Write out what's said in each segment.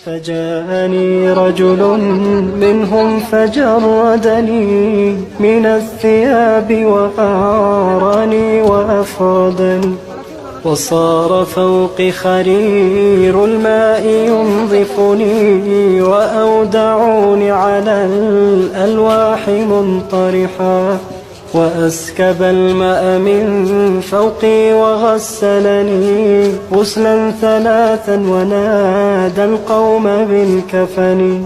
فجاءني رجل منهم فجردني من الثياب وأعارني وأفردني، وصار فوقي خرير الماء ينظفني، وأودعوني على الألواح منطرحا، وأسكب الماء من فوقي وغسلني غسلا ثلاثا، ونادى القوم بالكفن،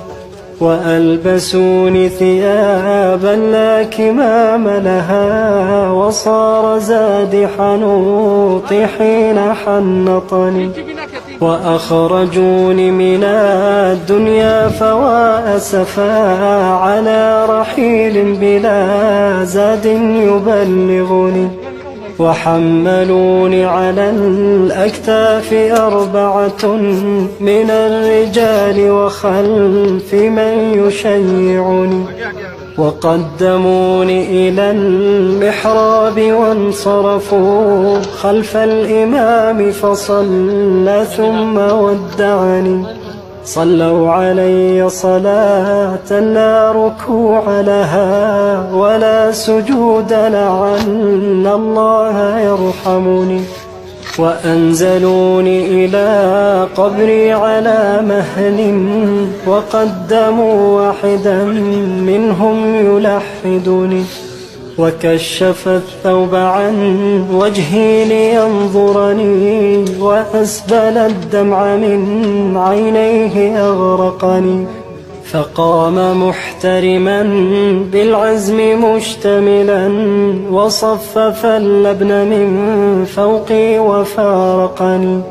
وألبسوني ثيابا لا كمام لها، وصار زادي حنوطي حين حنطني، وأخرجوني من الدنيا فوا أسفا على رحيل بلا زاد يبلغني، وحملوني على الأكتاف 4 من الرجال وخلفي من يشيعني، وقدموني إلى المحراب وانصرفوا خلف الإمام فصلى ثم ودعني، صلوا علي صلاة لا ركوع لها ولا سجود، لعل الله يرحمني، وأنزلوني إلى قبري على مهل، وقدموا واحدا منهم يلحدني، وكشف الثوب عن وجهي لينظرني، وأسبل الدمع من عينيه أغرقني، فقام محترما بالعزم مشتملا، وصفف اللبن من فوقي وفارقني،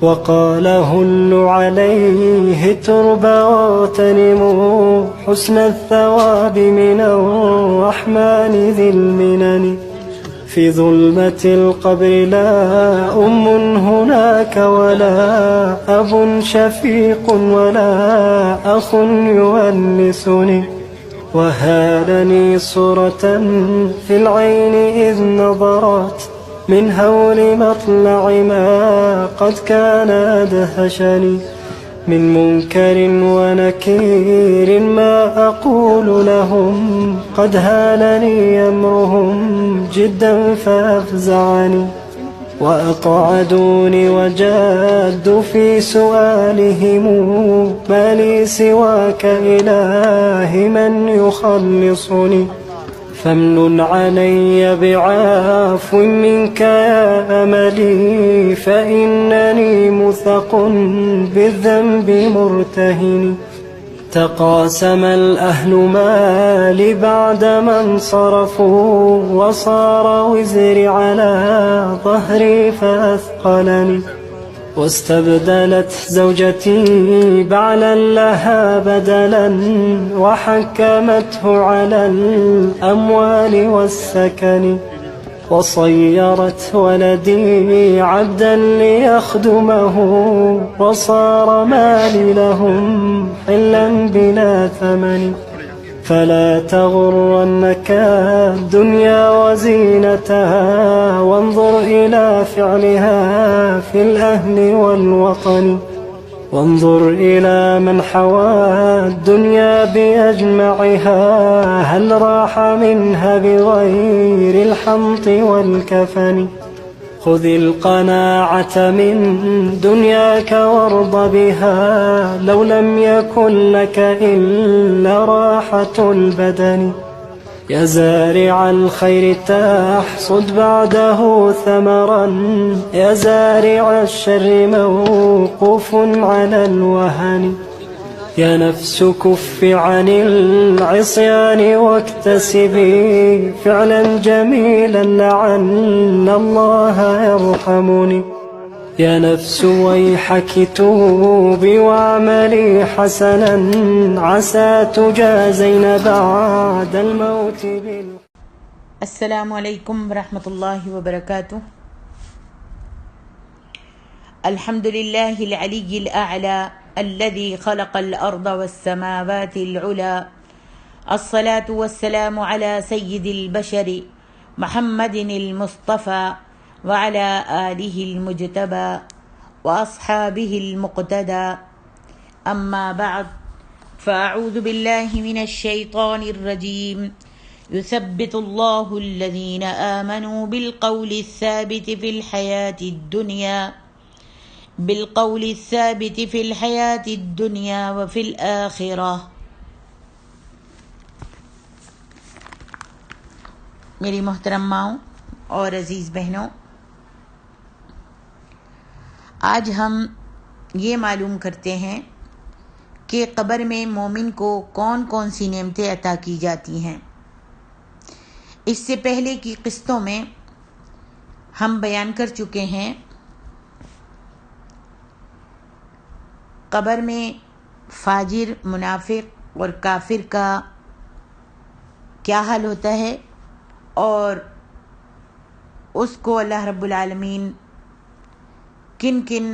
وقال هلوا عليه التربى واغتنموا حسن الثواب من الرحمن ذي المنن، في ظلمة القبر لا أم هناك ولا أب شفيق ولا أخ يؤنسني، وهالني صورة في العين إذ نظرت من هول مطلع ما قد كان أدهشني، من منكر ونكير ما أقول لهم، قد هالني أمرهم جدا فأفزعني، وأقعدوني وجادوا في سؤالهم، ما لي سواك إله من يخلصني، فامنن علي بعفو منك يا أملي، فإنني مثق بالذنب مرتهن، تقاسم الأهل مالي بعدما انصرفوا، وصار وزري على ظهري فأثقلني، واستبدلت زوجتي بعلا لها بدلا، وحكمته على الأموال والسكن، وصيرت ولدي عبدا ليخدمه، وصار مالي لهم حلا بلا ثمن، فلا تغرنك الدنيا وزينتها، وانظر إلى فعلها في الأهل والوطن، وانظر إلى من حوى الدنيا بأجمعها، هل راح منها بغير الحنط والكفن، خذ القناعة من دنياك وارض بها، لو لم يكن لك إلا راحة البدن، يا زارع الخير تحصد بعده ثمرا، يا زارع الشر موقوف على الوهن، يا نفس كف عن العصيان واكتسبي فعلا جميلا، لعل الله يرحمني، يا نفس ويحك توبي واعملي حسنا، عسى تجازين بعد الموت السلام علیکم ورحمۃ اللہ وبرکاتہ۔ الحمد للہ العلی الاعلی الذي خلق الأرض والسماوات العلى، الصلاة والسلام على سيد البشر محمد المصطفى وعلى آله المجتبى وأصحابه المقتدى، أما بعد فأعوذ بالله من الشيطان الرجيم يثبت الله الذين آمنوا بالقول الثابت في الحياة الدنيا وفي الآخرة. میری محترم ماؤں اور عزیز بہنوں، آج ہم یہ معلوم کرتے ہیں کہ قبر میں مومن کو کون کون سی نعمتیں عطا کی جاتی ہیں۔ اس سے پہلے کی قسطوں میں ہم بیان کر چکے ہیں قبر میں فاجر، منافق اور کافر کا کیا حال ہوتا ہے اور اس کو اللہ رب العالمین کن کن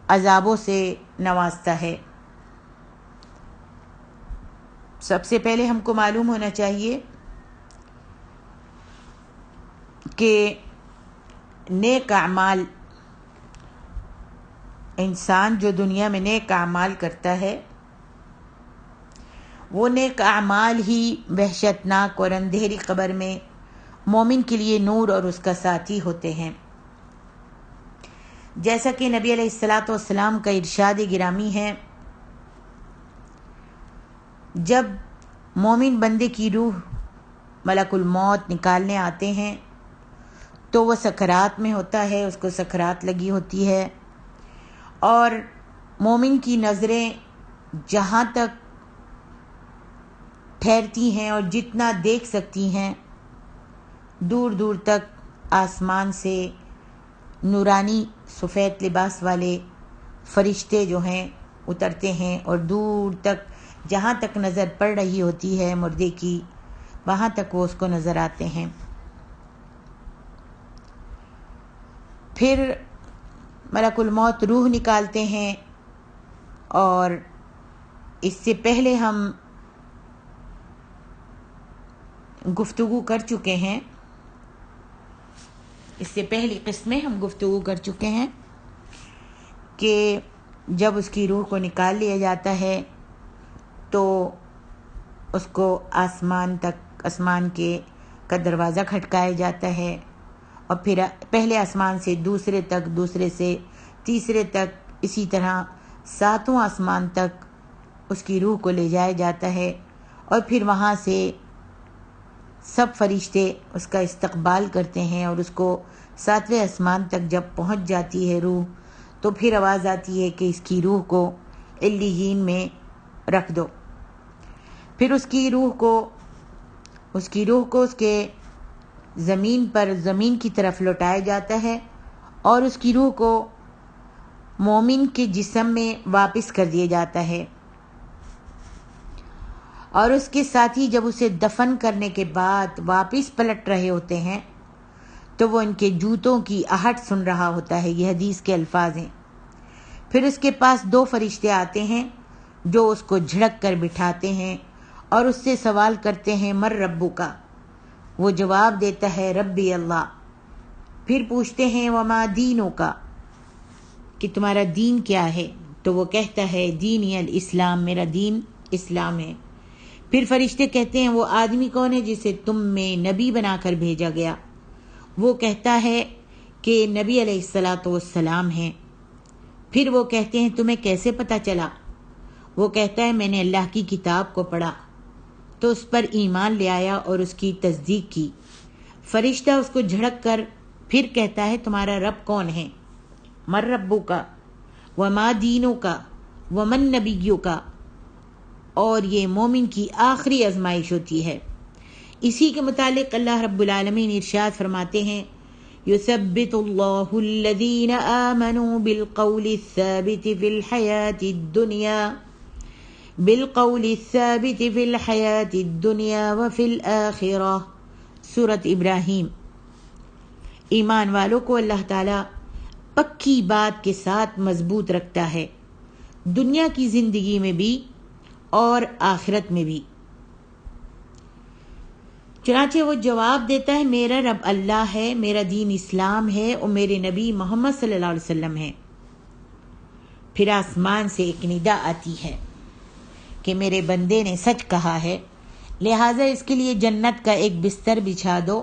عذابوں سے نوازتا ہے۔ سب سے پہلے ہم کو معلوم ہونا چاہیے کہ نیک اعمال، انسان جو دنیا میں نیک اعمال کرتا ہے وہ نیک اعمال ہی وحشتناک اور اندھیری قبر میں مومن کے لیے نور اور اس کا ساتھی ہوتے ہیں۔ جیسا کہ نبی علیہ السلام کا ارشاد گرامی ہے، جب مومن بندے کی روح ملک الموت نکالنے آتے ہیں تو وہ سکرات میں ہوتا ہے، اس کو سکرات لگی ہوتی ہے، اور مومن کی نظریں جہاں تک ٹھہرتی ہیں اور جتنا دیکھ سکتی ہیں، دور دور تک آسمان سے نورانی سفید لباس والے فرشتے جو ہیں اترتے ہیں اور دور تک جہاں تک نظر پڑ رہی ہوتی ہے مردے کی، وہاں تک وہ اس کو نظر آتے ہیں۔ پھر ملک الموت روح نکالتے ہیں، اور اس سے پہلے ہم گفتگو کر چکے ہیں، اس سے پہلی قسط میں ہم گفتگو کر چکے ہیں کہ جب اس کی روح کو نکال لیا جاتا ہے تو اس کو آسمان کا دروازہ کھٹکایا جاتا ہے، اور پھر پہلے آسمان سے دوسرے تک، دوسرے سے تیسرے تک، اسی طرح 7واں آسمان تک اس کی روح کو لے جایا جاتا ہے، اور پھر وہاں سے سب فرشتے اس کا استقبال کرتے ہیں، اور اس کو 7ویں آسمان تک جب پہنچ جاتی ہے روح تو پھر آواز آتی ہے کہ اس کی روح کو علیین میں رکھ دو۔ پھر اس کی روح کو اس کے زمین کی طرف لوٹایا جاتا ہے، اور اس کی روح کو مومن کے جسم میں واپس کر دیا جاتا ہے، اور اس کے ساتھی جب اسے دفن کرنے کے بعد واپس پلٹ رہے ہوتے ہیں تو وہ ان کے جوتوں کی آہٹ سن رہا ہوتا ہے۔ یہ حدیث کے الفاظ ہیں۔ پھر اس کے پاس 2 فرشتے آتے ہیں جو اس کو جھڑک کر بٹھاتے ہیں اور اس سے سوال کرتے ہیں من ربو کا، وہ جواب دیتا ہے ربی اللہ۔ پھر پوچھتے ہیں وما دینو کا، کہ تمہارا دین کیا ہے؟ تو وہ کہتا ہے دینی الاسلام، میرا دین اسلام ہے۔ پھر فرشتے کہتے ہیں وہ آدمی کون ہے جسے تم میں نبی بنا کر بھیجا گیا؟ وہ کہتا ہے کہ نبی علیہ السلام ہیں۔ پھر وہ کہتے ہیں تمہیں کیسے پتہ چلا؟ وہ کہتا ہے میں نے اللہ کی کتاب کو پڑھا تو اس پر ایمان لے آیا اور اس کی تصدیق کی۔ فرشتہ اس کو جھڑک کر پھر کہتا ہے تمہارا رب کون ہے؟ من ربو کا، وما دینوں کا، ومن نبیوں کا۔ اور یہ مومن کی آخری آزمائش ہوتی ہے۔ اسی کے متعلق اللہ رب العالمین ارشاد فرماتے ہیں یثبت اللہ الذین آمنوا بالقول الثابت فی الحیاة الدنیا وفی الآخرہ۔ سورۃ ابراہیم۔ ایمان والوں کو اللہ تعالیٰ پکی بات کے ساتھ مضبوط رکھتا ہے، دنیا کی زندگی میں بھی اور آخرت میں بھی۔ چنانچہ وہ جواب دیتا ہے میرا رب اللہ ہے، میرا دین اسلام ہے، اور میرے نبی محمد صلی اللہ علیہ وسلم ہے۔ پھر آسمان سے ایک ندا آتی ہے کہ میرے بندے نے سچ کہا ہے، لہٰذا اس کے لیے جنت کا ایک بستر بچھا دو،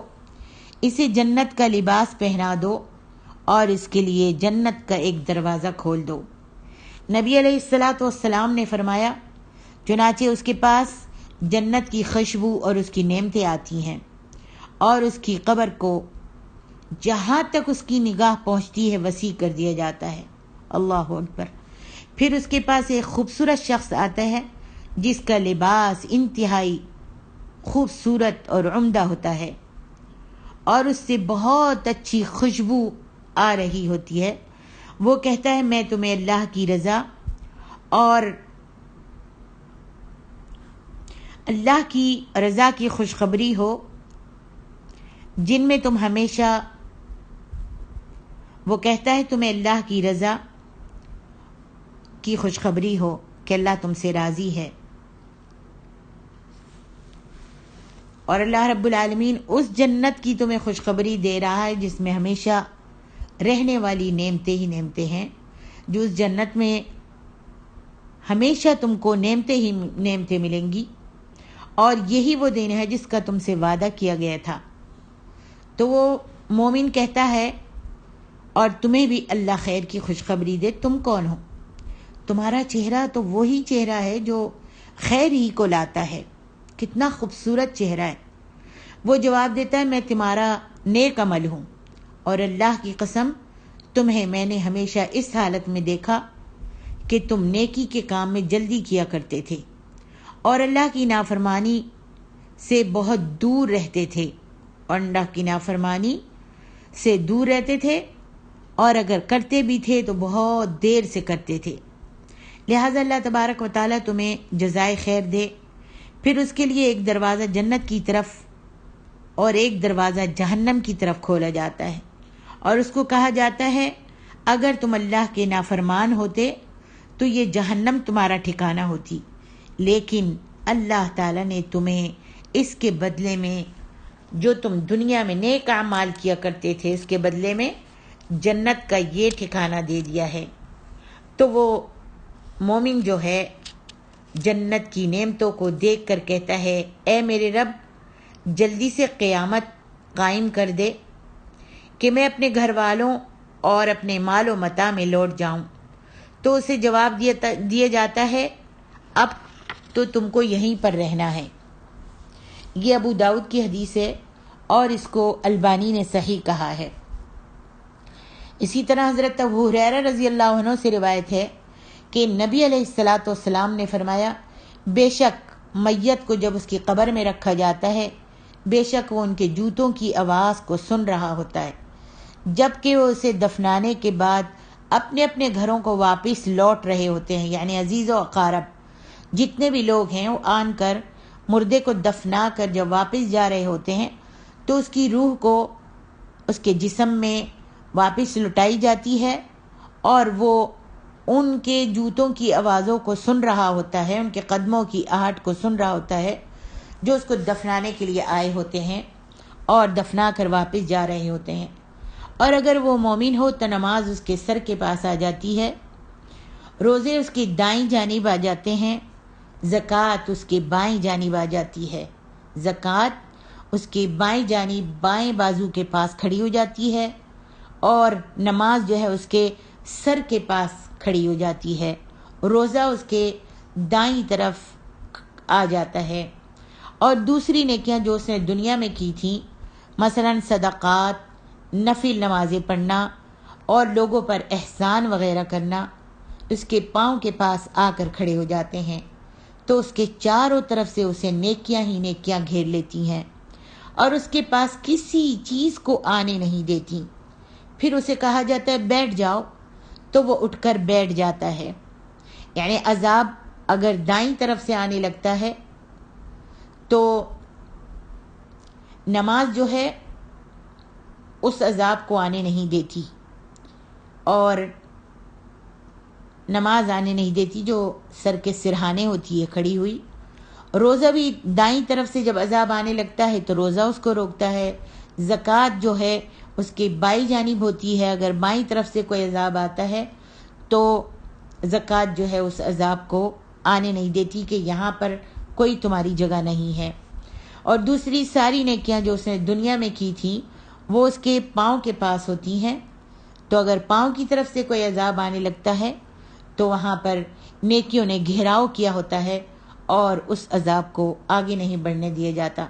اسے جنت کا لباس پہنا دو اور اس کے لیے جنت کا ایک دروازہ کھول دو۔ نبی علیہ السلام نے فرمایا، چنانچہ اس کے پاس جنت کی خوشبو اور اس کی نعمتیں آتی ہیں اور اس کی قبر کو جہاں تک اس کی نگاہ پہنچتی ہے وسیع کر دیا جاتا ہے۔ اللہ اکبر۔ پھر اس کے پاس ایک خوبصورت شخص آتا ہے جس کا لباس انتہائی خوبصورت اور عمدہ ہوتا ہے اور اس سے بہت اچھی خوشبو آ رہی ہوتی ہے۔ وہ کہتا ہے، میں تمہیں اللہ کی رضا اور اللہ کی رضا کی خوشخبری ہو جن میں تم ہمیشہ، وہ کہتا ہے تمہیں اللہ کی رضا کی خوشخبری ہو کہ اللہ تم سے راضی ہے، اور اللہ رب العالمین اس جنت کی تمہیں خوشخبری دے رہا ہے جس میں ہمیشہ رہنے والی نعمتیں ہی نعمتیں ہیں، جو اس جنت میں ہمیشہ تم کو نعمتیں ہی نعمتیں ملیں گی، اور یہی وہ دن ہے جس کا تم سے وعدہ کیا گیا تھا۔ تو وہ مومن کہتا ہے، اور تمہیں بھی اللہ خیر کی خوشخبری دے، تم کون ہو؟ تمہارا چہرہ تو وہی چہرہ ہے جو خیر ہی کو لاتا ہے، کتنا خوبصورت چہرہ ہے۔ وہ جواب دیتا ہے، میں تمہارا نیک عمل ہوں، اور اللہ کی قسم تمہیں میں نے ہمیشہ اس حالت میں دیکھا کہ تم نیکی کے کام میں جلدی کیا کرتے تھے اور اللہ کی نافرمانی سے بہت دور رہتے تھے، اور اللہ کی نافرمانی سے دور رہتے تھے، اور اگر کرتے بھی تھے تو بہت دیر سے کرتے تھے۔ لہٰذا اللہ تبارک و تعالیٰ تمہیں جزائے خیر دے۔ پھر اس کے لیے ایک دروازہ جنت کی طرف اور ایک دروازہ جہنم کی طرف کھولا جاتا ہے، اور اس کو کہا جاتا ہے، اگر تم اللہ کے نافرمان ہوتے تو یہ جہنم تمہارا ٹھکانہ ہوتی، لیکن اللہ تعالیٰ نے تمہیں اس کے بدلے میں، جو تم دنیا میں نیک اعمال کیا کرتے تھے، اس کے بدلے میں جنت کا یہ ٹھکانہ دے دیا ہے۔ تو وہ مومن جو ہے جنت کی نعمتوں کو دیکھ کر کہتا ہے، اے میرے رب، جلدی سے قیامت قائم کر دے کہ میں اپنے گھر والوں اور اپنے مال و متاع میں لوٹ جاؤں۔ تو اسے جواب دیا جاتا ہے، اب تو تم کو یہیں پر رہنا ہے۔ یہ ابو داؤد کی حدیث ہے اور اس کو البانی نے صحیح کہا ہے۔ اسی طرح حضرت ابو ہریرہ رضی اللہ عنہ سے روایت ہے کہ نبی علیہ السلام نے فرمایا، بے شک میت کو جب اس کی قبر میں رکھا جاتا ہے، بے شک وہ ان کے جوتوں کی آواز کو سن رہا ہوتا ہے، جبکہ وہ اسے دفنانے کے بعد اپنے اپنے گھروں کو واپس لوٹ رہے ہوتے ہیں، یعنی عزیز و اقارب جتنے بھی لوگ ہیں وہ آن کر مردے کو دفنا کر جب واپس جا رہے ہوتے ہیں تو اس کی روح کو اس کے جسم میں واپس لٹائی جاتی ہے، اور وہ ان کے جوتوں کی آوازوں کو سن رہا ہوتا ہے، ان کے قدموں کی آہٹ کو سن رہا ہوتا ہے، جو اس کو دفنانے کے لیے آئے ہوتے ہیں اور دفنا کر واپس جا رہے ہوتے ہیں۔ اور اگر وہ مومن ہو تو نماز اس کے سر کے پاس آ جاتی ہے، روزے اس کی دائیں جانب آ جاتے ہیں، زکوٰۃ اس کے بائیں جانب آ جاتی ہے، زکوٰۃ اس کے بائیں جانب بائیں بازو کے پاس کھڑی ہو جاتی ہے، اور نماز جو ہے اس کے سر کے پاس کھڑی ہو جاتی ہے، روزہ اس کے دائیں طرف آ جاتا ہے، اور دوسری نیکیاں جو اس نے دنیا میں کی تھیں، مثلا صدقات، نفل نمازیں پڑھنا اور لوگوں پر احسان وغیرہ کرنا، اس کے پاؤں کے پاس آ کر کھڑے ہو جاتے ہیں، تو اس کے چاروں طرف سے اسے نیکیاں ہی نیکیاں گھیر لیتی ہیں اور اس کے پاس کسی چیز کو آنے نہیں دیتی۔ پھر اسے کہا جاتا ہے بیٹھ جاؤ، تو وہ اٹھ کر بیٹھ جاتا ہے۔ یعنی عذاب اگر دائیں طرف سے آنے لگتا ہے تو نماز جو ہے اس عذاب کو آنے نہیں دیتی، اور نماز آنے نہیں دیتی جو سر کے سرہانے ہوتی ہے کھڑی ہوئی۔ روزہ بھی دائیں طرف سے جب عذاب آنے لگتا ہے تو روزہ اس کو روکتا ہے۔ زکوٰۃ جو ہے اس کی بائیں جانب ہوتی ہے، اگر بائیں طرف سے کوئی عذاب آتا ہے تو زکوٰۃ جو ہے اس عذاب کو آنے نہیں دیتی کہ یہاں پر کوئی تمہاری جگہ نہیں ہے. اور دوسری ساری نیکیاں جو اس نے دنیا میں کی تھیں وہ اس کے پاؤں کے پاس ہوتی ہیں. تو اگر پاؤں کی طرف سے کوئی عذاب آنے لگتا ہے تو وہاں پر نیکیوں نے گھیراؤ کیا ہوتا ہے اور اس عذاب کو آگے نہیں بڑھنے دیا جاتا.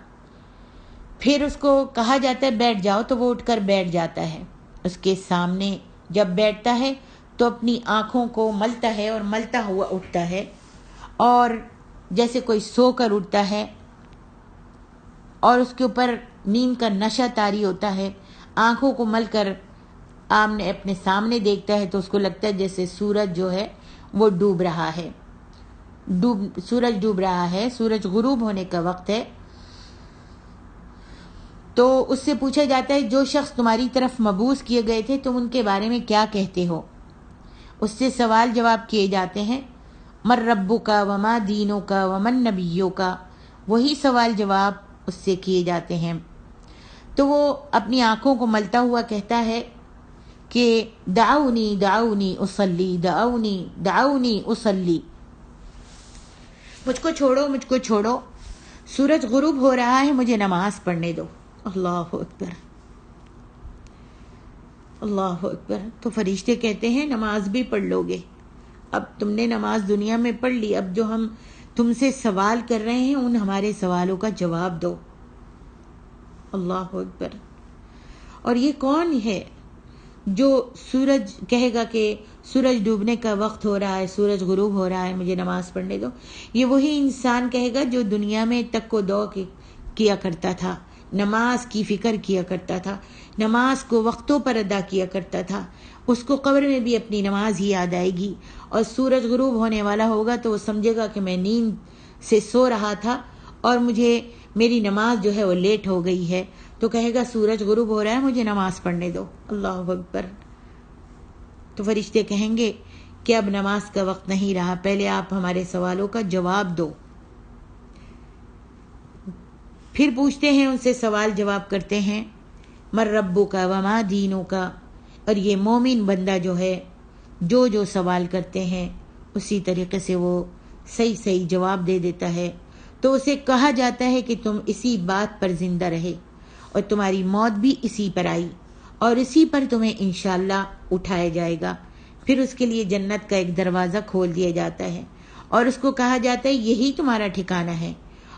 پھر اس کو کہا جاتا ہے بیٹھ جاؤ تو وہ اٹھ کر بیٹھ جاتا ہے. اس کے سامنے جب بیٹھتا ہے تو اپنی آنکھوں کو ملتا ہے اور ملتا ہوا اٹھتا ہے، اور جیسے کوئی سو کر اٹھتا ہے اور اس کے اوپر نیند کا نشہ طاری ہوتا ہے. آنکھوں کو مل کر آمنے اپنے سامنے دیکھتا ہے تو اس کو لگتا ہے جیسے سورج جو ہے وہ ڈوب رہا ہے. سورج ڈوب رہا ہے، سورج غروب ہونے کا وقت ہے. تو اس سے پوچھا جاتا ہے جو شخص تمہاری طرف مبعوث کیے گئے تھے تم ان کے بارے میں کیا کہتے ہو؟ اس سے سوال جواب کیے جاتے ہیں من ربک وما دینک ومن نبیک. وہی سوال جواب اس سے کیے جاتے ہیں. تو وہ اپنی آنکھوں کو ملتا ہوا کہتا ہے کہ دعونی دعونی اصلی دعونی دعونی اصلی، مجھ کو چھوڑو مجھ کو چھوڑو، سورج غروب ہو رہا ہے، مجھے نماز پڑھنے دو. اللہ اکبر اللہ اکبر. تو فرشتے کہتے ہیں نماز بھی پڑھ لو گے، اب تم نے نماز دنیا میں پڑھ لی، اب جو ہم تم سے سوال کر رہے ہیں ان ہمارے سوالوں کا جواب دو. اللہ اکبر. اور یہ کون ہے جو سورج کہے گا کہ سورج ڈوبنے کا وقت ہو رہا ہے، سورج غروب ہو رہا ہے، مجھے نماز پڑھنے دو؟ یہ وہی انسان کہے گا جو دنیا میں تک و دو کیا کرتا تھا، نماز کی فکر کیا کرتا تھا، نماز کو وقتوں پر ادا کیا کرتا تھا. اس کو قبر میں بھی اپنی نماز ہی یاد آئے گی، اور سورج غروب ہونے والا ہوگا تو وہ سمجھے گا کہ میں نیند سے سو رہا تھا اور مجھے میری نماز جو ہے وہ لیٹ ہو گئی ہے. تو کہے گا سورج غروب ہو رہا ہے، مجھے نماز پڑھنے دو. اللہ اکبر. تو فرشتے کہیں گے کہ اب نماز کا وقت نہیں رہا، پہلے آپ ہمارے سوالوں کا جواب دو. پھر پوچھتے ہیں، ان سے سوال جواب کرتے ہیں من ربک وما دینک. اور یہ مومن بندہ جو ہے جو سوال کرتے ہیں اسی طریقے سے وہ صحیح جواب دے دیتا ہے. تو اسے کہا جاتا ہے کہ تم اسی بات پر زندہ رہے اور تمہاری موت بھی اسی پر آئی اور اسی پر تمہیں انشاءاللہ اٹھایا جائے گا. پھر اس کے لیے جنت کا ایک دروازہ کھول دیا جاتا ہے اور اس کو کہا جاتا ہے یہی تمہارا ٹھکانہ ہے،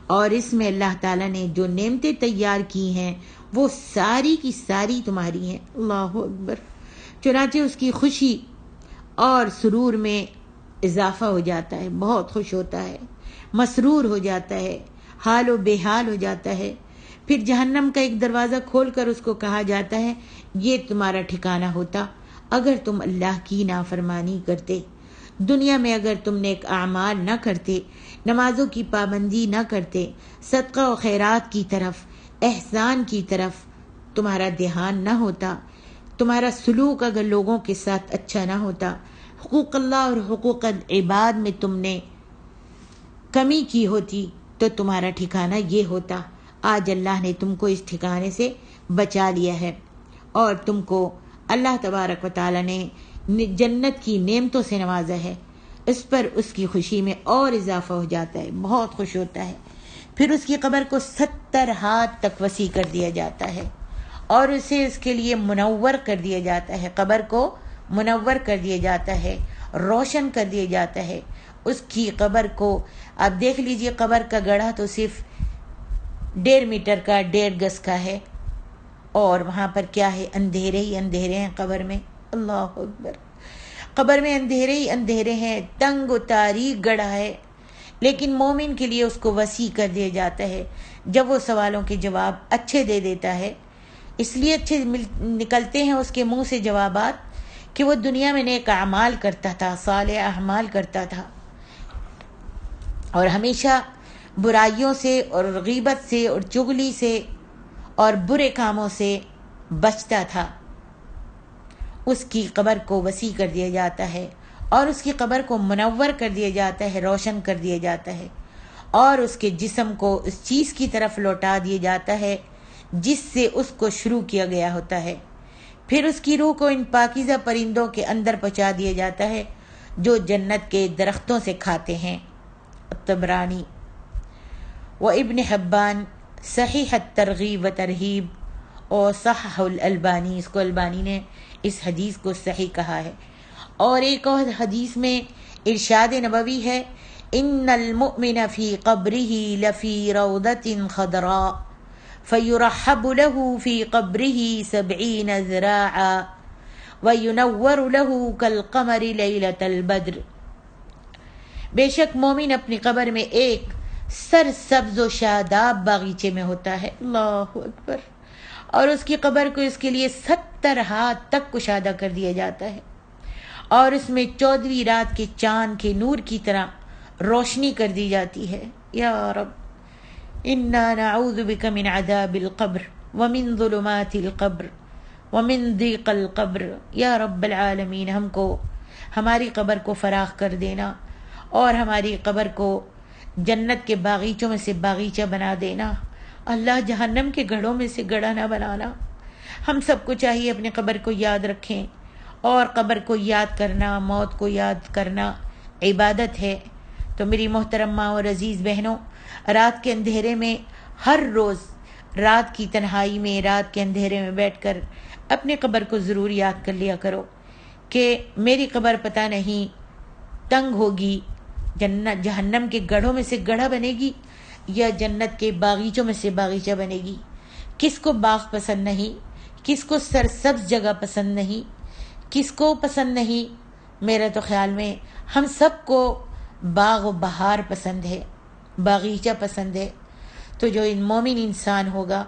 اور اس میں اللہ تعالیٰ نے جو نعمتیں تیار کی ہیں وہ ساری کی ساری تمہاری ہیں. اللہ اکبر. چنانچہ اس کی خوشی اور سرور میں اضافہ ہو جاتا ہے، بہت خوش ہوتا ہے، مسرور ہو جاتا ہے، حال و بے حال ہو جاتا ہے. پھر جہنم کا ایک دروازہ کھول کر اس کو کہا جاتا ہے یہ تمہارا ٹھکانہ ہوتا اگر تم اللہ کی نافرمانی کرتے، دنیا میں اگر تم نیک اعمال نہ کرتے، نمازوں کی پابندی نہ کرتے، صدقہ و خیرات کی طرف، احسان کی طرف تمہارا دھیان نہ ہوتا، تمہارا سلوک اگر لوگوں کے ساتھ اچھا نہ ہوتا، حقوق اللہ اور حقوق العباد میں تم نے کمی کی ہوتی تو تمہارا ٹھکانہ یہ ہوتا. آج اللہ نے تم کو اس ٹھکانے سے بچا لیا ہے اور تم کو اللہ تبارک و تعالی نے جنت کی نعمتوں سے نوازا ہے. اس پر اس کی خوشی میں اور اضافہ ہو جاتا ہے، بہت خوش ہوتا ہے. پھر اس کی قبر کو 70 ہاتھ تک وسیع کر دیا جاتا ہے اور اسے اس کے لیے منور کر دیا جاتا ہے، قبر کو منور کر دیا جاتا ہے، روشن کر دیا جاتا ہے. اس کی قبر کو آپ دیکھ لیجئے، قبر کا گڑھا تو صرف 1.5 میٹر کا، 1.5 گز کا ہے، اور وہاں پر کیا ہے، اندھیرے ہی اندھیرے ہیں قبر میں. اللہ اکبر. قبر میں اندھیرے ہی اندھیرے ہیں، تنگ و تاریک گڑھا ہے، لیکن مومن کے لیے اس کو وسیع کر دیا جاتا ہے جب وہ سوالوں کے جواب اچھے دے دیتا ہے. اس لیے اچھے نکلتے ہیں اس کے منہ سے جوابات کہ وہ دنیا میں نیک اعمال کرتا تھا، صالح اعمال کرتا تھا، اور ہمیشہ برائیوں سے اور غیبت سے اور چغلی سے اور برے کاموں سے بچتا تھا. اس کی قبر کو وسیع کر دیا جاتا ہے اور اس کی قبر کو منور کر دیا جاتا ہے، روشن کر دیا جاتا ہے، اور اس کے جسم کو اس چیز کی طرف لوٹا دیا جاتا ہے جس سے اس کو شروع کیا گیا ہوتا ہے. پھر اس کی روح کو ان پاکیزہ پرندوں کے اندر پہنچا دیا جاتا ہے جو جنت کے درختوں سے کھاتے ہیں۔ طبرانی و ابن حبان صحیح الترغیب و ترہیب اور صحح الالبانی، اس کو البانی نے اس حدیث کو صحیح کہا ہے۔ اور ایک اور حدیث میں ارشاد نبوی ہے، ان المؤمن فی قبرہ لفی روضۃ خضراء فیرحب له فی قبرہ 70 ذراعا وینور له کالقمر لیلۃ البدر۔ بے شک مومن اپنی قبر میں ایک سرسبز و شاداب باغیچے میں ہوتا ہے، اللہ اکبر، اور اس کی قبر کو اس کے لیے 70 ہاتھ تک کشادہ کر دیا جاتا ہے، اور اس میں 14ویں رات کے چاند کے نور کی طرح روشنی کر دی جاتی ہے۔ یا رب انا نعوذ بک من عذاب القبر ومن ظلمات القبر ومن ضیق القبر۔ یا رب العالمین، ہم کو ہماری قبر کو فراخ کر دینا اور ہماری قبر کو جنت کے باغیچوں میں سے باغیچہ بنا دینا، اللہ جہنم کے گڑھوں میں سے گڑھا نہ بنانا۔ ہم سب کو چاہیے اپنے قبر کو یاد رکھیں، اور قبر کو یاد کرنا، موت کو یاد کرنا عبادت ہے۔ تو میری محترم ماں اور عزیز بہنوں، رات کے اندھیرے میں ہر روز رات کی تنہائی میں، رات کے اندھیرے میں بیٹھ کر اپنے قبر کو ضرور یاد کر لیا کرو کہ میری قبر پتہ نہیں تنگ ہوگی، جہنم کے گڑھوں میں سے گڑھا بنے گی یا جنت کے باغیچوں میں سے باغیچہ بنے گی۔ کس کو باغ پسند نہیں، کس کو سرسبز جگہ پسند نہیں، کس کو پسند نہیں؟ میرا تو خیال میں ہم سب کو باغ و بہار پسند ہے، باغیچہ پسند ہے۔ تو جو مومن انسان ہوگا،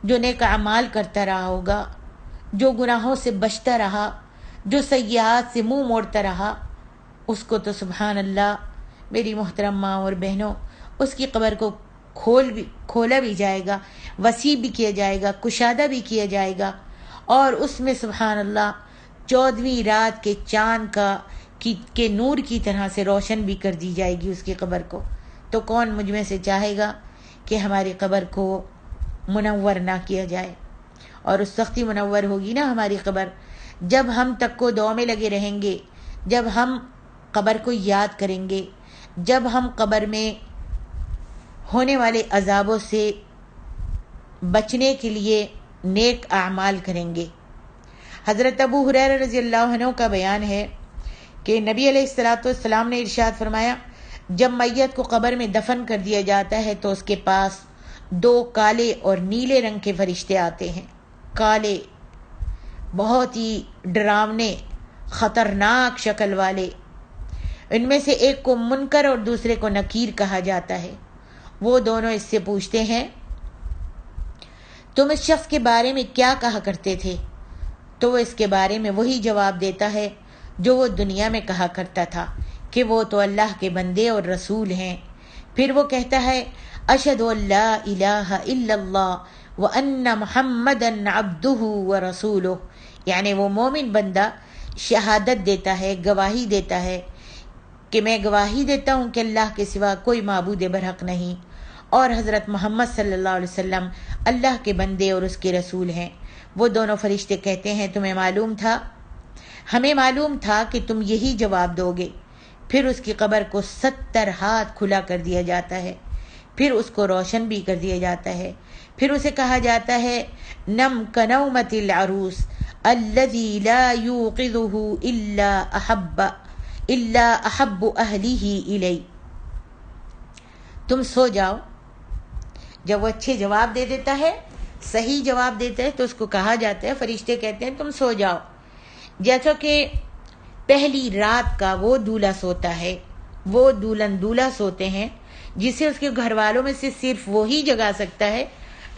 جو نیک اعمال کرتا رہا ہوگا، جو گناہوں سے بچتا رہا، جو سیئات سے منہ موڑتا رہا، اس کو تو سبحان اللہ میری محترم ماں اور بہنوں، اس کی قبر کو کھولا بھی جائے گا، وسیع بھی کیا جائے گا، کشادہ بھی کیا جائے گا، اور اس میں سبحان اللہ 14ویں رات کے چاند کے نور کی طرح سے روشن بھی کر دی جائے گی اس کی قبر کو۔ تو کون مجھ میں سے چاہے گا کہ ہماری قبر کو منور نہ کیا جائے؟ اور اس وقت ہی منور ہوگی نا ہماری قبر جب ہم تک کو دعا میں لگے رہیں گے، جب ہم قبر کو یاد کریں گے، جب ہم قبر میں ہونے والے عذابوں سے بچنے کے لیے نیک اعمال کریں گے۔ حضرت ابو ہریرہ رضی اللہ عنہ کا بیان ہے کہ نبی علیہ السلام نے ارشاد فرمایا، جب میت کو قبر میں دفن کر دیا جاتا ہے تو اس کے پاس 2 کالے اور نیلے رنگ کے فرشتے آتے ہیں۔ کالے، بہت ہی ڈراونے، خطرناک شکل والے، ان میں سے ایک کو منکر اور دوسرے کو نکیر کہا جاتا ہے۔ وہ دونوں اس سے پوچھتے ہیں، تم اس شخص کے بارے میں کیا کہا کرتے تھے؟ تو وہ اس کے بارے میں وہی جواب دیتا ہے جو وہ دنیا میں کہا کرتا تھا کہ وہ تو اللہ کے بندے اور رسول ہیں۔ پھر وہ کہتا ہے، اشہد ان لا الہ الا اللہ وان محمدا عبدہ ورسولہ، یعنی وہ مومن بندہ شہادت دیتا ہے، گواہی دیتا ہے کہ میں گواہی دیتا ہوں کہ اللہ کے سوا کوئی معبود برحق نہیں، اور حضرت محمد صلی اللہ علیہ وسلم اللہ کے بندے اور اس کے رسول ہیں۔ وہ دونوں فرشتے کہتے ہیں، تمہیں معلوم تھا، ہمیں معلوم تھا کہ تم یہی جواب دو گے۔ پھر اس کی قبر کو 70 ہاتھ کھلا کر دیا جاتا ہے، پھر اس کو روشن بھی کر دیا جاتا ہے، پھر اسے کہا جاتا ہے، نم کنومت العروس الذی لا یوقظہ الا احب اہلہ الی، تم سو جاؤ۔ جب وہ اچھے جواب دے دیتا ہے، صحیح جواب دیتا ہے، تو اس کو کہا جاتا ہے، فرشتے کہتے ہیں تم سو جاؤ۔ جیسا کہ پہلی رات کا وہ دولہا سوتا ہے، وہ دولہن دولہا سوتے ہیں، جسے اس کے گھر والوں میں سے صرف وہی جگا سکتا ہے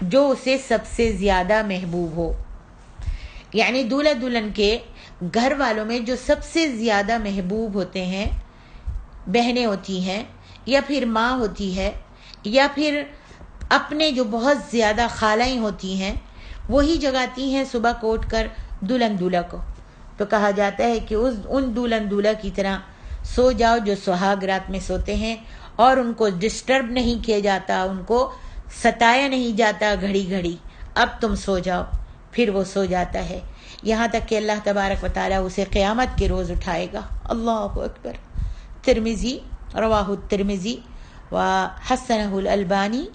جو اسے سب سے زیادہ محبوب ہو۔ یعنی دولہا دلہن کے گھر والوں میں جو سب سے زیادہ محبوب ہوتے ہیں، بہنیں ہوتی ہیں، یا پھر ماں ہوتی ہے، یا پھر اپنے جو بہت زیادہ خالائیں ہوتی ہیں، وہی جگاتی ہیں صبح کو اٹھ کر دلہن دولہا کو۔ تو کہا جاتا ہے کہ ان دلہن دولہا کی طرح سو جاؤ جو سہاگ رات میں سوتے ہیں، اور ان کو ڈسٹرب نہیں کیا جاتا، ان کو ستایا نہیں جاتا گھڑی گھڑی، اب تم سو جاؤ۔ پھر وہ سو جاتا ہے۔ یہاں تک کہ اللہ تبارک و تعالیٰ اسے قیامت کے روز اٹھائے گا۔ اللہ اکبر۔ ترمذی، رواہ الترمذی و حسنہ الالبانی،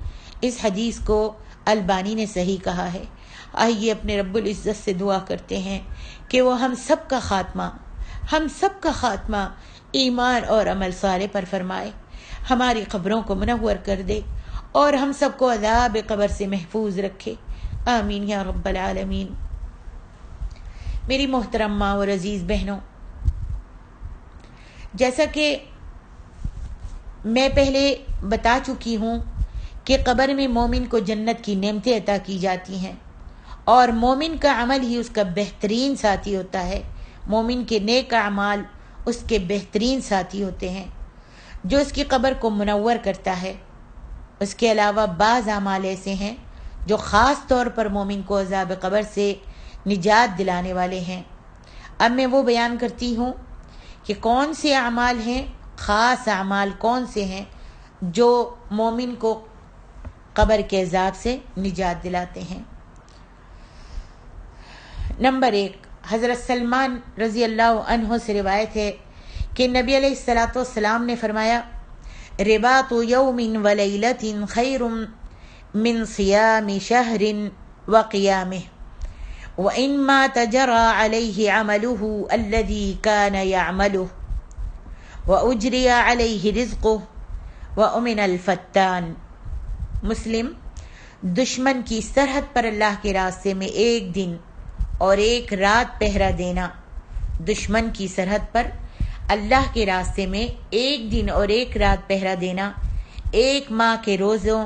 اس حدیث کو البانی نے صحیح کہا ہے۔ آئیے اپنے رب العزت سے دعا کرتے ہیں کہ وہ ہم سب کا خاتمہ ایمان اور عمل صالح پر فرمائے، ہماری قبروں کو منور کر دے اور ہم سب کو عذاب قبر سے محفوظ رکھے، آمین یا رب العالمین۔ میری محترم ماں اور عزیز بہنوں، جیسا کہ میں پہلے بتا چکی ہوں کہ قبر میں مومن کو جنت کی نعمتیں عطا کی جاتی ہیں، اور مومن کا عمل ہی اس کا بہترین ساتھی ہوتا ہے۔ مومن کے نیک اعمال اس کے بہترین ساتھی ہوتے ہیں جو اس کی قبر کو منور کرتا ہے۔ اس کے علاوہ بعض اعمال ایسے ہیں جو خاص طور پر مومن کو عذاب قبر سے نجات دلانے والے ہیں۔ اب میں وہ بیان کرتی ہوں کہ کون سے اعمال ہیں، خاص اعمال کون سے ہیں جو مومن کو قبر کے عذاب سے نجات دلاتے ہیں۔ نمبر 1، حضرت سلمان رضی اللہ عنہ سے روایت ہے کہ نبی علیہ الصلاۃ والسلام نے فرمایا، رباط یوم ولیلۃ خیر من صیام شہر وقیامہ وإن مات جرى عليه عمله الذي كان يعمله وأجري عليه رزقه وأمن الفتان۔ مسلم۔ دشمن کی سرحد پر اللہ کے راستے میں ایک دن اور ایک رات پہرا دینا، دشمن کی سرحد پر اللہ کے راستے میں ایک دن اور ایک رات پہرا دینا ایک ماہ کے روزوں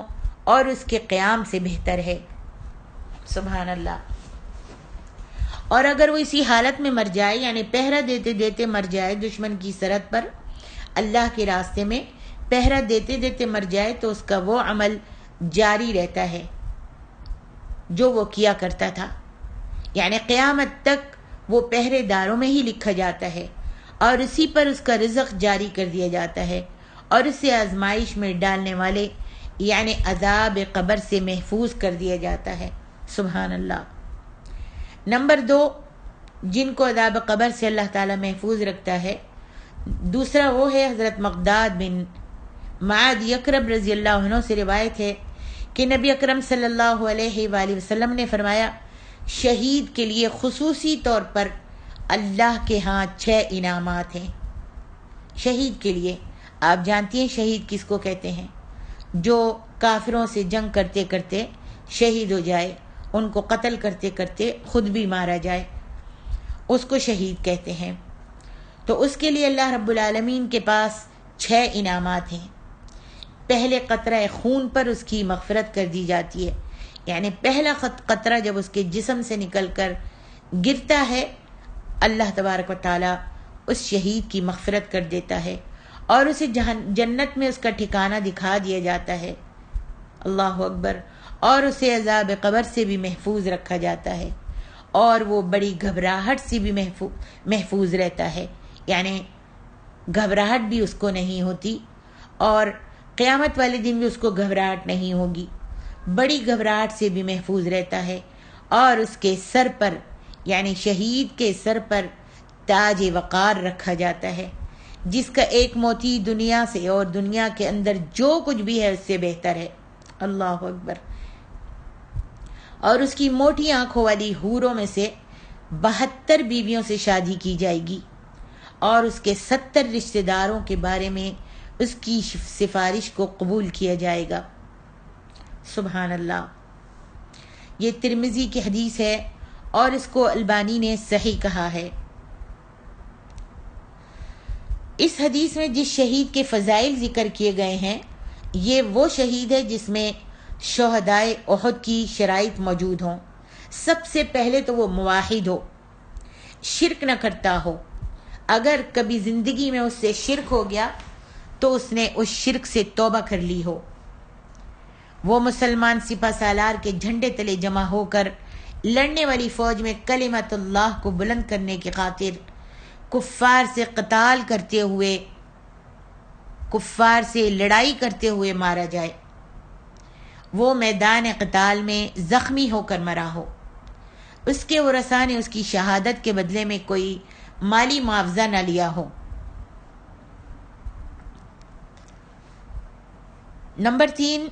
اور اس کے قیام سے بہتر ہے۔ سبحان اللہ۔ اور اگر وہ اسی حالت میں مر جائے، یعنی پہرا دیتے دیتے مر جائے، دشمن کی سرحد پر اللہ کے راستے میں پہرا دیتے دیتے مر جائے، تو اس کا وہ عمل جاری رہتا ہے جو وہ کیا کرتا تھا، یعنی قیامت تک وہ پہرے داروں میں ہی لکھا جاتا ہے اور اسی پر اس کا رزق جاری کر دیا جاتا ہے اور اسے آزمائش میں ڈالنے والے یعنی عذاب قبر سے محفوظ کر دیا جاتا ہے۔ سبحان اللہ۔ نمبر 2، جن کو عذاب قبر سے اللہ تعالیٰ محفوظ رکھتا ہے، دوسرا وہ ہے حضرت مقداد بن معاد یکرب رضی اللہ عنہ سے روایت ہے کہ نبی اکرم صلی اللہ علیہ وآلہ وسلم نے فرمایا، شہید کے لیے خصوصی طور پر اللہ کے ہاں 6 انعامات ہیں۔ شہید کے لیے، آپ جانتی ہیں شہید کس کو کہتے ہیں؟ جو کافروں سے جنگ کرتے کرتے شہید ہو جائے، ان کو قتل کرتے کرتے خود بھی مارا جائے، اس کو شہید کہتے ہیں۔ تو اس کے لیے اللہ رب العالمین کے پاس 6 انعامات ہیں۔ پہلے قطرہ خون پر اس کی مغفرت کر دی جاتی ہے، یعنی پہلا قطرہ جب اس کے جسم سے نکل کر گرتا ہے، اللہ تبارک و تعالیٰ اس شہید کی مغفرت کر دیتا ہے اور اسے جنت میں اس کا ٹھکانہ دکھا دیا جاتا ہے۔ اللہ اکبر۔ اور اسے عذاب قبر سے بھی محفوظ رکھا جاتا ہے اور وہ بڑی گھبراہٹ سے بھی محفوظ رہتا ہے، یعنی گھبراہٹ بھی اس کو نہیں ہوتی اور قیامت والے دن بھی اس کو گھبراہٹ نہیں ہوگی، بڑی گھبراہٹ سے بھی محفوظ رہتا ہے۔ اور اس کے سر پر یعنی شہید کے سر پر تاج وقار رکھا جاتا ہے، جس کا ایک موتی دنیا سے اور دنیا کے اندر جو کچھ بھی ہے اس سے بہتر ہے۔ اللہ اکبر۔ اور اس کی موٹی آنکھوں والی حوروں میں سے 72 بیویوں سے شادی کی جائے گی اور اس کے 70 رشتہ داروں کے بارے میں اس کی سفارش کو قبول کیا جائے گا۔ سبحان اللہ۔ یہ ترمذی کی حدیث ہے اور اس کو البانی نے صحیح کہا ہے۔ اس حدیث میں جس شہید کے فضائل ذکر کیے گئے ہیں، یہ وہ شہید ہے جس میں شہدائے احد کی شرائط موجود ہوں۔ سب سے پہلے تو وہ موحد ہو، شرک نہ کرتا ہو، اگر کبھی زندگی میں اس سے شرک ہو گیا تو اس نے اس شرک سے توبہ کر لی ہو، وہ مسلمان سپہ سالار کے جھنڈے تلے جمع ہو کر لڑنے والی فوج میں کلمت اللہ کو بلند کرنے کی خاطر کفار سے قتال کرتے ہوئے، کفار سے لڑائی کرتے ہوئے مارا جائے، وہ میدان قتال میں زخمی ہو کر مرا ہو۔ اس کے ورثاء نے اس کی شہادت کے بدلے میں کوئی مالی معاوضہ نہ لیا ہو۔ نمبر 3،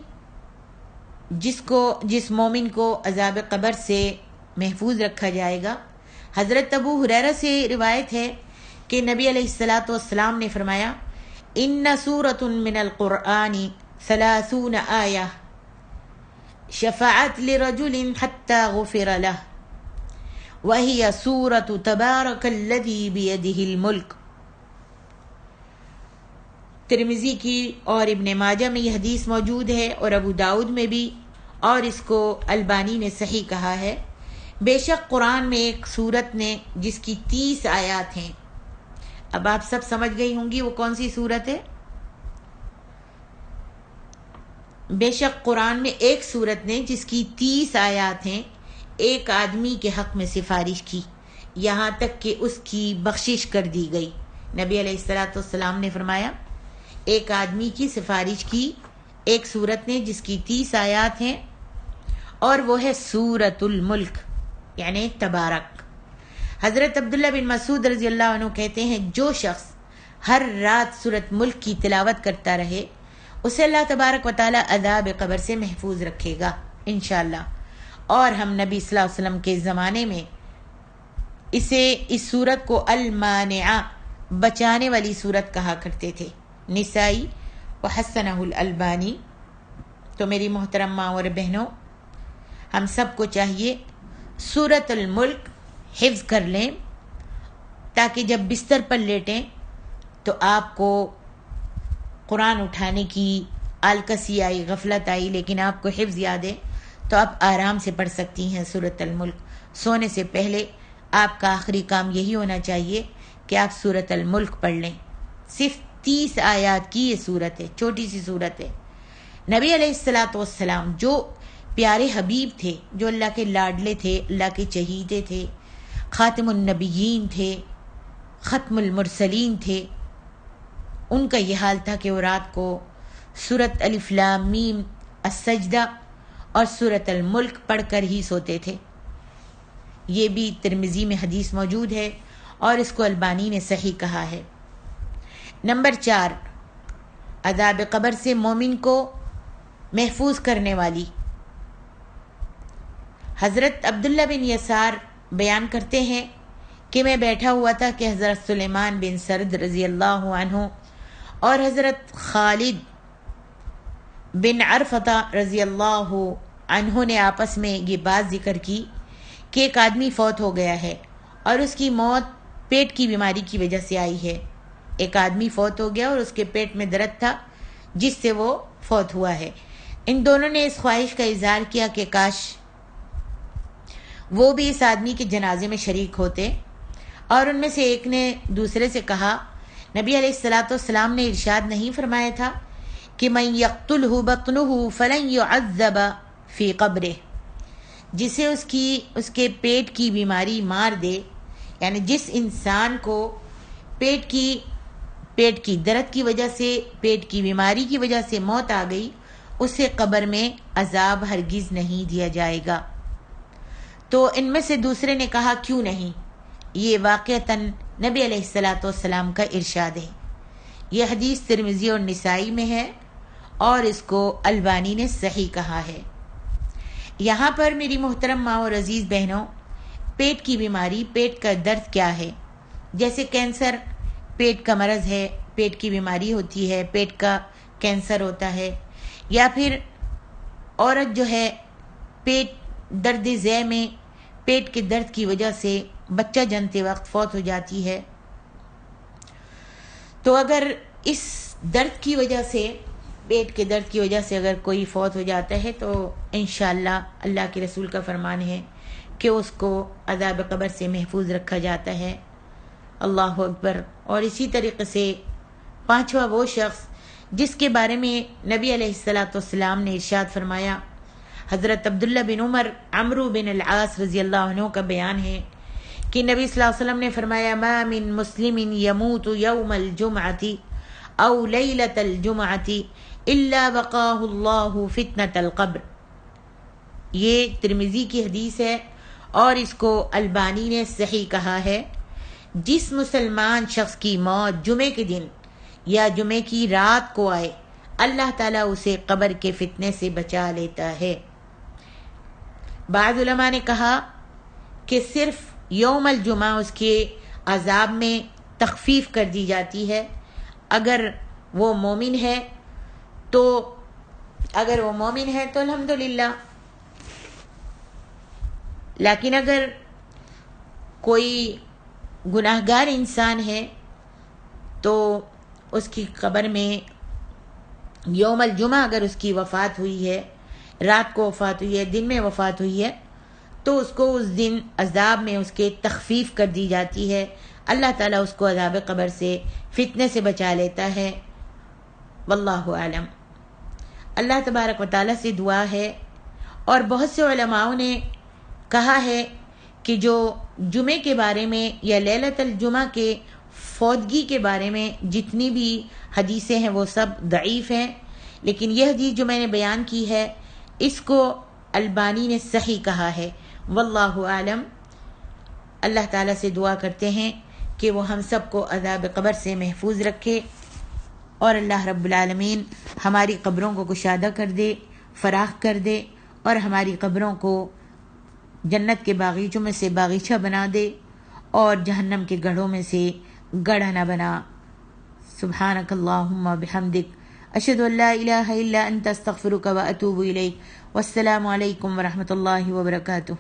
جس مومن کو عذاب قبر سے محفوظ رکھا جائے گا۔ حضرت ابو ہریرہ سے روایت ہے کہ نبی علیہ الصلاۃ والسلام نے فرمایا، ان سورۃ من القرآن 30 آیہ شفعت لرجل حتى غفر له وهي سورة تبارك الذي بيده الملك۔ ترمذی کی اور ابن ماجہ میں یہ حدیث موجود ہے، اور ابو داؤد میں بھی، اور اس کو البانی نے صحیح کہا ہے۔ بے شک قرآن میں ایک سورت نے جس کی 30 آیات ہیں۔ اب آپ سب سمجھ گئی ہوں گی وہ کون سی سورت ہے؟ بے شک قرآن میں ایک سورت نے جس کی 30 آیات ہیں، ایک آدمی کے حق میں سفارش کی، یہاں تک کہ اس کی بخشش کر دی گئی۔ نبی علیہ الصلاۃ والسلام نے فرمایا، ایک آدمی کی سفارش کی ایک سورت نے جس کی 30 آیات ہیں، اور وہ ہے سورۃ الملک، یعنی تبارک۔ حضرت عبداللہ بن مسعود رضی اللہ عنہ کہتے ہیں، جو شخص ہر رات سورۃ ملک کی تلاوت کرتا رہے، اسے اللہ تبارک و تعالی عذاب قبر سے محفوظ رکھے گا انشاءاللہ۔ اور ہم نبی صلی اللہ علیہ وسلم کے زمانے میں اس سورت کو المانعہ، بچانے والی سورت کہا کرتے تھے۔ نسائی و حسنہ الالبانی۔ تو میری محترم ماں اور بہنوں، ہم سب کو چاہیے سورۃ الملک حفظ کر لیں، تاکہ جب بستر پر لیٹیں تو آپ کو قرآن اٹھانے کی آلکسی آئی، غفلت آئی، لیکن آپ کو حفظ یاد ہے تو آپ آرام سے پڑھ سکتی ہیں سورۃ الملک۔ سونے سے پہلے آپ کا آخری کام یہی ہونا چاہیے کہ آپ سورۃ الملک پڑھ لیں۔ صرف 30 آیات کی یہ سورت ہے، چھوٹی سی سورت ہے۔ نبی علیہ الصلاۃ والسلام جو پیارے حبیب تھے، جو اللہ کے لاڈلے تھے، اللہ کے چہیتے تھے، خاتم النبیین تھے، ختم المرسلین تھے، ان کا یہ حال تھا کہ وہ رات کو سورۃ الف لام میم السجدہ اور سورۃ الملک پڑھ کر ہی سوتے تھے۔ یہ بھی ترمذی میں حدیث موجود ہے، اور اس کو البانی نے صحیح کہا ہے۔ نمبر 4، عذاب قبر سے مومن کو محفوظ کرنے والی۔ حضرت عبداللہ بن یسار بیان کرتے ہیں کہ میں بیٹھا ہوا تھا کہ حضرت سلیمان بن سرد رضی اللہ عنہ اور حضرت خالد بن عرفہ رضی اللہ عنہ نے آپس میں یہ بات ذکر کی کہ ایک آدمی فوت ہو گیا ہے، اور اس کی موت پیٹ کی بیماری کی وجہ سے آئی ہے۔ ایک آدمی فوت ہو گیا اور اس کے پیٹ میں درد تھا جس سے وہ فوت ہوا ہے۔ ان دونوں نے اس خواہش کا اظہار کیا کہ کاش وہ بھی اس آدمی کے جنازے میں شریک ہوتے، اور ان میں سے ایک نے دوسرے سے کہا، نبی علیہ الصلاۃ والسلام نے ارشاد نہیں فرمایا تھا کہ من یقتلہ بطنہ فلن یعذب فی قبرہ، جسے اس کے پیٹ کی بیماری مار دے، یعنی جس انسان کو پیٹ کی درد کی وجہ سے، پیٹ کی بیماری کی وجہ سے موت آ گئی، اسے قبر میں عذاب ہرگز نہیں دیا جائے گا۔ تو ان میں سے دوسرے نے کہا، کیوں نہیں؟ یہ واقعتاً نبی علیہ الصلاۃ والسلام کا ارشاد ہے۔ یہ حدیث ترمذی اور نسائی میں ہے، اور اس کو البانی نے صحیح کہا ہے۔ یہاں پر میری محترم ماں اور عزیز بہنوں، پیٹ کی بیماری، پیٹ کا درد کیا ہے؟ جیسے کینسر پیٹ کا مرض ہے، پیٹ کی بیماری ہوتی ہے، پیٹ کا کینسر ہوتا ہے، یا پھر عورت جو ہے پیٹ درد ذیل میں پیٹ کے درد کی وجہ سے بچہ جنتے وقت فوت ہو جاتی ہے۔ تو اگر اس درد کی وجہ سے، پیٹ کے درد کی وجہ سے اگر کوئی فوت ہو جاتا ہے، تو انشاءاللہ اللہ کے رسول کا فرمان ہے کہ اس کو عذاب قبر سے محفوظ رکھا جاتا ہے۔ اللہ اکبر۔ اور اسی طریقے سے 5واں وہ شخص جس کے بارے میں نبی علیہ الصلاۃ والسلام نے ارشاد فرمایا، حضرت عبداللہ بن عمر عمرو بن العاص رضی اللہ عنہ کا بیان ہے کہ نبی صلی اللہ علیہ وسلم نے فرمایا، ما من مسلم یموت یوم الجمعۃ او لیلۃ الجمعۃ الا وقاہ اللہ فتنۃ القبر۔ یہ ترمذی کی حدیث ہے، اور اس کو البانی نے صحیح کہا ہے، جس مسلمان شخص کی موت جمعے کے دن یا جمعے کی رات کو آئے اللہ تعالیٰ اسے قبر کے فتنے سے بچا لیتا ہے۔ بعض علماء نے کہا کہ صرف یوم الجمعہ اس کے عذاب میں تخفیف کر دی جاتی ہے اگر وہ مومن ہے تو الحمدللہ، لیکن اگر کوئی گناہگار انسان ہے تو اس کی قبر میں یوم الجمعہ اگر اس کی وفات ہوئی ہے، رات کو وفات ہوئی ہے، دن میں وفات ہوئی ہے، تو اس کو اس دن عذاب میں اس کے تخفیف کر دی جاتی ہے، اللہ تعالیٰ اس کو عذاب قبر سے فتنے سے بچا لیتا ہے۔ واللہ اعلم۔ اللہ تبارک و تعالیٰ سے دعا ہے، اور بہت سے علماء نے کہا ہے کہ جو جمعے کے بارے میں یا لیلۃ الجمعہ کے فوتگی کے بارے میں جتنی بھی حدیثیں ہیں وہ سب ضعیف ہیں، لیکن یہ حدیث جو میں نے بیان کی ہے اس کو البانی نے صحیح کہا ہے۔ واللہ اعلم۔ اللہ تعالیٰ سے دعا کرتے ہیں کہ وہ ہم سب کو عذاب قبر سے محفوظ رکھے، اور اللہ رب العالمین ہماری قبروں کو کشادہ کر دے، فراخ کر دے، اور ہماری قبروں کو جنت کے باغیچوں میں سے باغیچہ بنا دے اور جہنم کے گڑھوں میں سے گڑھا نہ بنا۔ سبحانک اللہم بحمدک، اشہد ان لا الہ الا انت، استغفرک و اتوب الیک۔ والسلام علیکم ورحمۃ اللہ وبرکاتہ۔